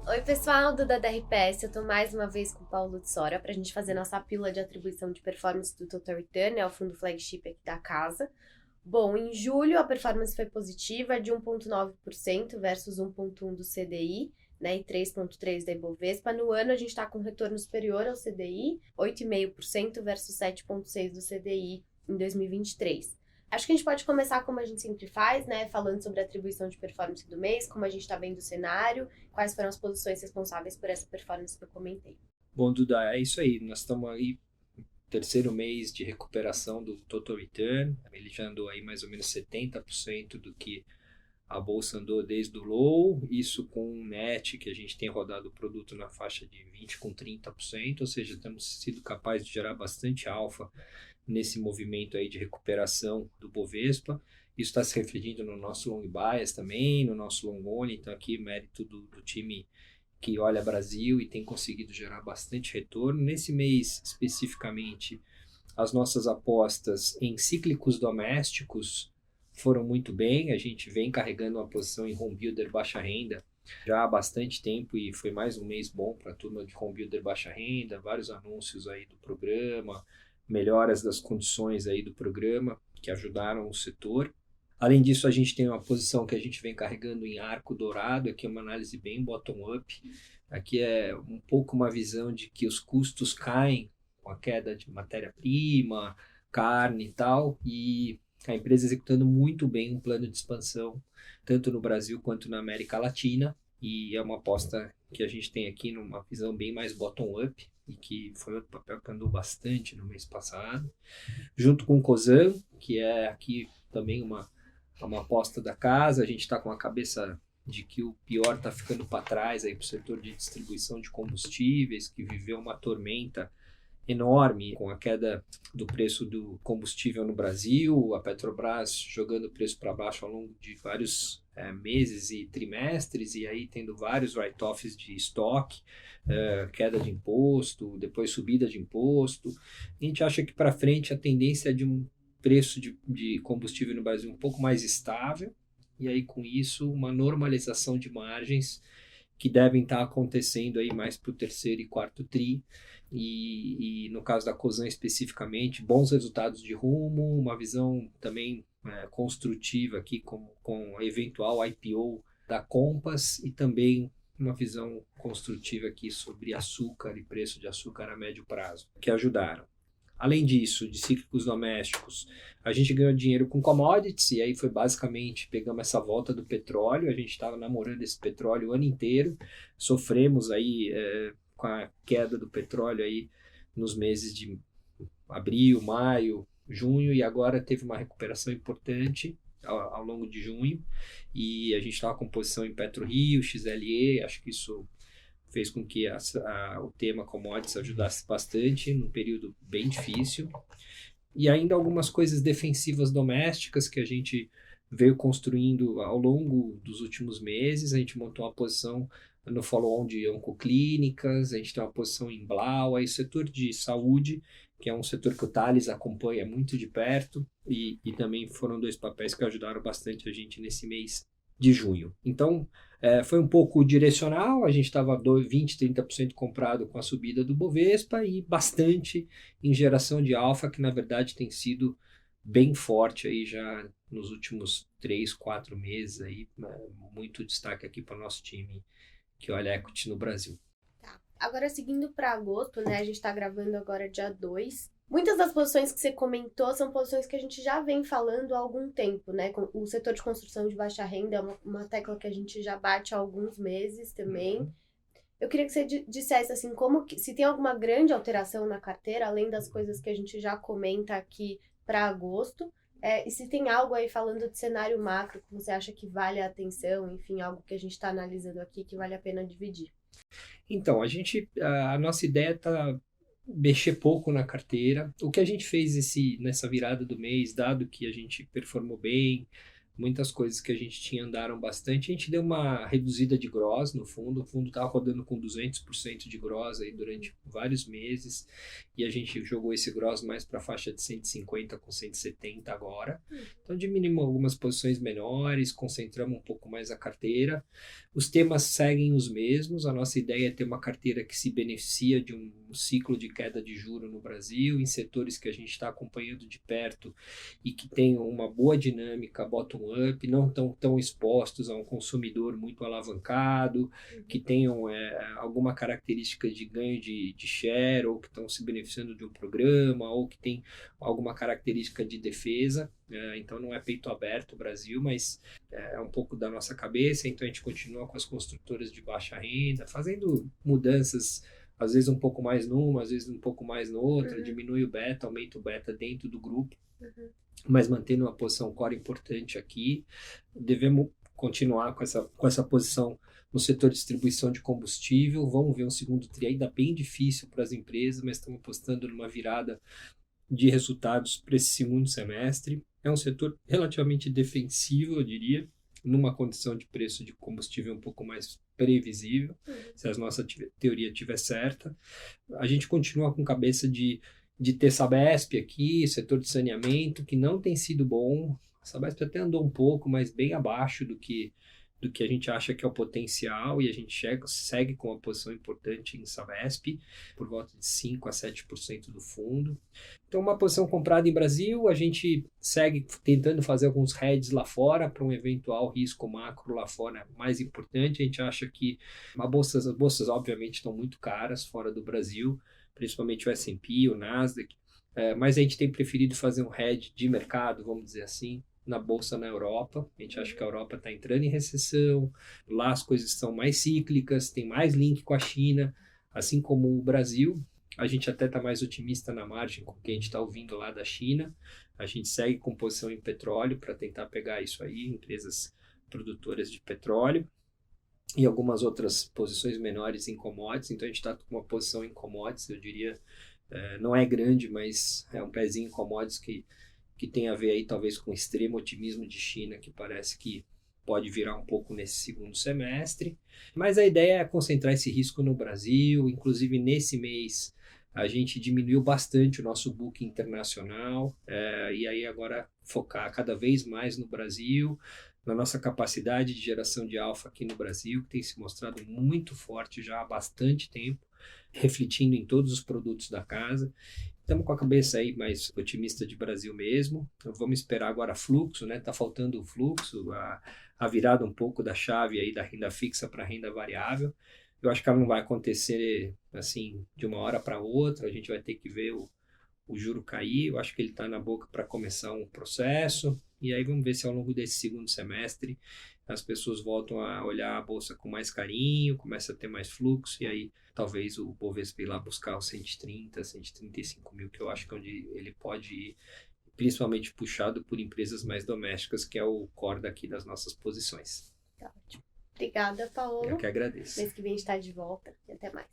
Oi, pessoal do da RPS. Eu tô mais uma vez com o Paulo de Sora para a gente fazer nossa pílula de atribuição de performance do Total Return, o fundo flagship aqui da casa. Bom, em julho a performance foi positiva de 1,9% versus 1,1% do CDI, né, e 3,3% da Ibovespa. No ano a gente está com retorno superior ao CDI, 8,5% versus 7,6% do CDI em 2023. Acho que a gente pode começar como a gente sempre faz, né? Falando sobre a atribuição de performance do mês, como a gente está vendo o cenário, quais foram as posições responsáveis por essa performance que eu comentei. Bom, Duda, é isso aí. Nós estamos aí no terceiro mês de recuperação do Total Return. Ele já andou aí mais ou menos 70% do que a bolsa andou desde o low. Isso com um net que a gente tem rodado o produto na faixa de 20 com 30%, ou seja, temos sido capazes de gerar bastante alfa nesse movimento aí de recuperação do Bovespa. Isso está se refletindo no nosso long bias também, no nosso long only. Então aqui mérito do time que olha Brasil e tem conseguido gerar bastante retorno. Nesse mês, especificamente, as nossas apostas em cíclicos domésticos foram muito bem. A gente vem carregando uma posição em home builder baixa renda já há bastante tempo e foi mais um mês bom para a turma de home builder baixa renda, vários anúncios aí do programa, melhoras das condições aí do programa que ajudaram o setor. Além disso, a gente tem uma posição que a gente vem carregando em arco dourado, aqui é uma análise bem bottom-up. Aqui é um pouco uma visão de que os custos caem com a queda de matéria-prima, carne e tal, e a empresa executando muito bem um plano de expansão, tanto no Brasil quanto na América Latina, e é uma aposta que a gente tem aqui numa visão bem mais bottom-up, e que foi outro papel que andou bastante no mês passado, junto com o Cosan, que é aqui também uma aposta da casa. A gente está com a cabeça de que o pior está ficando para trás aí para o setor de distribuição de combustíveis, que viveu uma tormenta enorme com a queda do preço do combustível no Brasil, a Petrobras jogando o preço para baixo ao longo de vários meses e trimestres, e aí tendo vários write-offs de estoque, queda de imposto, depois subida de imposto. A gente acha que para frente a tendência é de um preço de combustível no Brasil um pouco mais estável, e aí com isso uma normalização de margens que devem estar acontecendo aí mais para o terceiro e quarto tri, e no caso da Cosan especificamente, bons resultados de rumo, uma visão também construtiva aqui com a eventual IPO da Compass e também uma visão construtiva aqui sobre açúcar e preço de açúcar a médio prazo, que ajudaram. Além disso, de cíclicos domésticos, a gente ganhou dinheiro com commodities, e aí foi basicamente, pegamos essa volta do petróleo, a gente estava namorando esse petróleo o ano inteiro, sofremos aí com a queda do petróleo aí nos meses de abril, maio, junho, e agora teve uma recuperação importante ao longo de junho, e a gente estava com posição em PetroRio, XLE, acho que isso fez com que o tema commodities ajudasse bastante num período bem difícil. E ainda algumas coisas defensivas domésticas que a gente veio construindo ao longo dos últimos meses. A gente montou uma posição no follow-on de oncoclínicas, a gente tem uma posição em Blau, aí o setor de saúde, que é um setor que o Thales acompanha muito de perto, e também foram dois papéis que ajudaram bastante a gente nesse mês de junho. Então, foi um pouco direcional, a gente estava 20, 30% comprado com a subida do Bovespa e bastante em geração de alfa, que na verdade tem sido bem forte aí já nos últimos 3, 4 meses aí, né? Muito destaque aqui para o nosso time que olha equity no Brasil. Tá. Agora, seguindo para agosto, né? A gente está gravando agora dia 2. Muitas das posições que você comentou são posições que a gente já vem falando há algum tempo, né? O setor de construção de baixa renda é uma tecla que a gente já bate há alguns meses também. Eu queria que você dissesse, assim, se tem alguma grande alteração na carteira, além das coisas que a gente já comenta aqui para agosto, e se tem algo aí falando de cenário macro que você acha que vale a atenção, enfim, algo que a gente está analisando aqui que vale a pena dividir. Então, a nossa ideia está mexer pouco na carteira. O que a gente fez nessa virada do mês, dado que a gente performou bem, muitas coisas que a gente tinha andaram bastante. A gente deu uma reduzida de gross no fundo. O fundo estava rodando com 200% de gross aí durante vários meses. E a gente jogou esse gross mais para a faixa de 150 com 170 agora. Então diminuímos algumas posições menores, concentramos um pouco mais a carteira. Os temas seguem os mesmos. A nossa ideia é ter uma carteira que se beneficia de um ciclo de queda de juro no Brasil, em setores que a gente está acompanhando de perto e que tenham uma boa dinâmica bottom-up, não tão expostos a um consumidor muito alavancado, que tenham alguma característica de ganho de share, ou que estão se beneficiando de um programa, ou que tem alguma característica de defesa. Então não é peito aberto o Brasil, mas é um pouco da nossa cabeça. Então a gente continua com as construtoras de baixa renda, fazendo mudanças, às vezes um pouco mais numa, às vezes um pouco mais noutra, diminui o beta, aumenta o beta dentro do grupo, mas mantendo uma posição core importante aqui. Devemos continuar com essa posição no setor de distribuição de combustível. Vamos ver um segundo tri ainda bem difícil para as empresas, mas estamos apostando numa virada de resultados para esse segundo semestre. É um setor relativamente defensivo, eu diria, numa condição de preço de combustível um pouco mais previsível, se a nossa teoria estiver certa. A gente continua com cabeça de ter Sabesp aqui, setor de saneamento, que não tem sido bom. A Sabesp até andou um pouco, mas bem abaixo do que a gente acha que é o potencial, e a gente segue com uma posição importante em Sabesp, por volta de 5% a 7% do fundo. Então, uma posição comprada em Brasil, a gente segue tentando fazer alguns hedges lá fora, para um eventual risco macro lá fora mais importante. A gente acha que as bolsas obviamente estão muito caras fora do Brasil, principalmente o S&P, o Nasdaq, mas a gente tem preferido fazer um hedge de mercado, vamos dizer assim, na bolsa na Europa. A gente acha que a Europa está entrando em recessão, lá as coisas são mais cíclicas, tem mais link com a China, assim como o Brasil. A gente até está mais otimista na margem com o que a gente está ouvindo lá da China. A gente segue com posição em petróleo para tentar pegar isso aí, empresas produtoras de petróleo, e algumas outras posições menores em commodities. Então a gente está com uma posição em commodities, eu diria, não é grande, mas é um pezinho em commodities que tem a ver aí talvez com o extremo otimismo de China, que parece que pode virar um pouco nesse segundo semestre. Mas a ideia é concentrar esse risco no Brasil. Inclusive nesse mês a gente diminuiu bastante o nosso book internacional, e aí agora focar cada vez mais no Brasil, na nossa capacidade de geração de alfa aqui no Brasil, que tem se mostrado muito forte já há bastante tempo, refletindo em todos os produtos da casa. Estamos com a cabeça aí mais otimista de Brasil mesmo. Então, vamos esperar agora fluxo, né? Tá faltando o fluxo, a virada um pouco da chave aí da renda fixa para renda variável. Eu acho que ela não vai acontecer assim de uma hora para outra. A gente vai ter que ver o juro cair. Eu acho que ele está na boca para começar um processo. E aí vamos ver se ao longo desse segundo semestre as pessoas voltam a olhar a bolsa com mais carinho, começa a ter mais fluxo, e aí talvez o Bovespa ir lá buscar os 130, 135 mil, que eu acho que é onde ele pode ir, principalmente puxado por empresas mais domésticas, que é o core daqui das nossas posições. Tá ótimo. Obrigada, Paulo. Eu que agradeço. Mês que vem a gente está de volta, e até mais.